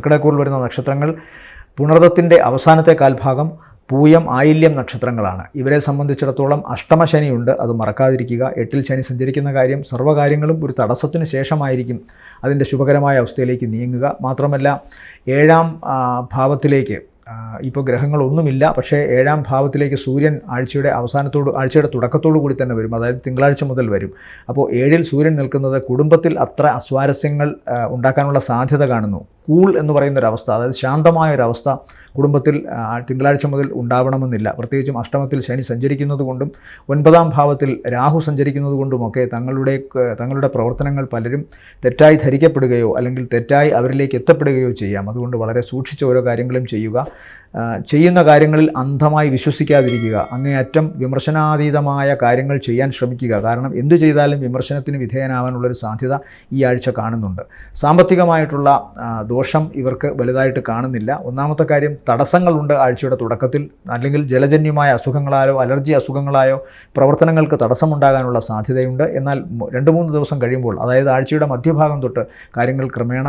കർക്കിടകക്കൂറിൽ വരുന്ന നക്ഷത്രങ്ങൾ പുണർദത്തിൻ്റെ അവസാനത്തെ കാൽഭാഗം, പൂയം, ആയില്യം നക്ഷത്രങ്ങളാണ്. ഇവരെ സംബന്ധിച്ചിടത്തോളം അഷ്ടമശനിയുണ്ട്, അത് മറക്കാതിരിക്കുക. 8-ൽ ശനി സഞ്ചരിക്കുന്ന കാര്യം സർവ്വകാര്യങ്ങളും ഒരു തടസ്സത്തിന് ശേഷമായിരിക്കും അതിൻ്റെ ശുഭകരമായ അവസ്ഥയിലേക്ക് നീങ്ങുക. മാത്രമല്ല 7-ാം ഭാവത്തിലേക്ക് ഇപ്പോൾ ഗ്രഹങ്ങളൊന്നുമില്ല, പക്ഷേ 7-ാം ഭാവത്തിലേക്ക് സൂര്യൻ ആഴ്ചയുടെ തുടക്കത്തോടു കൂടി തന്നെ വരും, അതായത് തിങ്കളാഴ്ച മുതൽ വരും. അപ്പോൾ 7-ൽ സൂര്യൻ നിൽക്കുന്നത് കുടുംബത്തിൽ അത്ര അസ്വാരസ്യങ്ങൾ ഉണ്ടാക്കാനുള്ള സാധ്യത കാണുന്നു. കൂൾ എന്ന് പറയുന്നൊരവസ്ഥ, അതായത് ശാന്തമായൊരവസ്ഥ കുടുംബത്തിൽ തിങ്കളാഴ്ച മുതൽ ഉണ്ടാവണമെന്നില്ല. പ്രത്യേകിച്ചും അഷ്ടമത്തിൽ ശനി സഞ്ചരിക്കുന്നത് കൊണ്ടും 9-ാം ഭാവത്തിൽ രാഹു സഞ്ചരിക്കുന്നത് കൊണ്ടുമൊക്കെ തങ്ങളുടെ പ്രവർത്തനങ്ങൾ പലരും തെറ്റായി ധരിക്കപ്പെടുകയോ അല്ലെങ്കിൽ തെറ്റായി അവരിലേക്ക് എത്തപ്പെടുകയോ ചെയ്യാം. അതുകൊണ്ട് വളരെ സൂക്ഷിച്ച് ഓരോ കാര്യങ്ങളും ചെയ്യുക. ചെയ്യുന്ന കാര്യങ്ങളിൽ അന്ധമായി വിശ്വസിക്കാതിരിക്കുക. അങ്ങേയറ്റം വിമർശനാതീതമായ കാര്യങ്ങൾ ചെയ്യാൻ ശ്രമിക്കുക. കാരണം എന്തു ചെയ്താലും വിമർശനത്തിന് വിധേയനാവാനുള്ളൊരു സാധ്യത ഈ ആഴ്ച കാണുന്നുണ്ട്. സാമ്പത്തികമായിട്ടുള്ള ദോഷം ഇവർക്ക് വലുതായിട്ട് കാണുന്നില്ല. ഒന്നാമത്തെ കാര്യം, തടസ്സങ്ങളുണ്ട് ആഴ്ചയുടെ തുടക്കത്തിൽ, അല്ലെങ്കിൽ ജലജന്യമായ അസുഖങ്ങളായോ അലർജി അസുഖങ്ങളായോ പ്രവർത്തനങ്ങൾക്ക് തടസ്സമുണ്ടാകാനുള്ള സാധ്യതയുണ്ട്. എന്നാൽ 2-3 ദിവസം കഴിയുമ്പോൾ, അതായത് ആഴ്ചയുടെ മധ്യഭാഗം തൊട്ട് കാര്യങ്ങൾ ക്രമേണ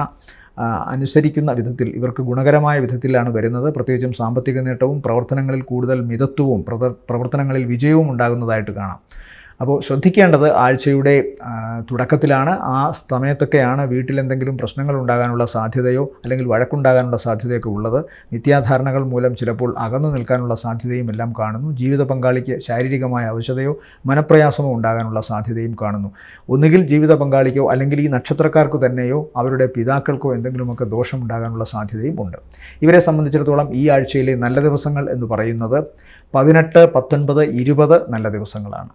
അനുസരിക്കുന്ന വിധത്തിൽ, ഇവർക്ക് ഗുണകരമായ വിധത്തിലാണ് വരുന്നത്. പ്രത്യേകിച്ചും സാമ്പത്തിക നേട്ടവും പ്രവർത്തനങ്ങളിൽ കൂടുതൽ മിതത്വവും പ്രവർത്തനങ്ങളിൽ വിജയവും ഉണ്ടാകുന്നതായിട്ട് കാണാം. അപ്പോൾ ശ്രദ്ധിക്കേണ്ടത് ആഴ്ചയുടെ തുടക്കത്തിലാണ്. ആ സമയത്തൊക്കെയാണ് വീട്ടിൽ എന്തെങ്കിലും പ്രശ്നങ്ങൾ ഉണ്ടാകാനുള്ള സാധ്യതയോ അല്ലെങ്കിൽ വഴക്കുണ്ടാകാനുള്ള സാധ്യതയൊക്കെ ഉള്ളത്. മിഥ്യാധാരണകൾ മൂലം ചിലപ്പോൾ അകന്നു നിൽക്കാനുള്ള സാധ്യതയും എല്ലാം കാണുന്നു. ജീവിത പങ്കാളിക്ക് ശാരീരികമായ അവശതയോ മനപ്രയാസമോ ഉണ്ടാകാനുള്ള സാധ്യതയും കാണുന്നു. ഒന്നുകിൽ ജീവിത പങ്കാളിക്കോ അല്ലെങ്കിൽ ഈ നക്ഷത്രക്കാർക്ക് തന്നെയോ അവരുടെ പിതാക്കൾക്കോ എന്തെങ്കിലുമൊക്കെ ദോഷമുണ്ടാകാനുള്ള സാധ്യതയും ഉണ്ട്. ഇവരെ സംബന്ധിച്ചിടത്തോളം ഈ ആഴ്ചയിലെ നല്ല ദിവസങ്ങൾ എന്ന് പറയുന്നത് 18, 19, 20 നല്ല ദിവസങ്ങളാണ്.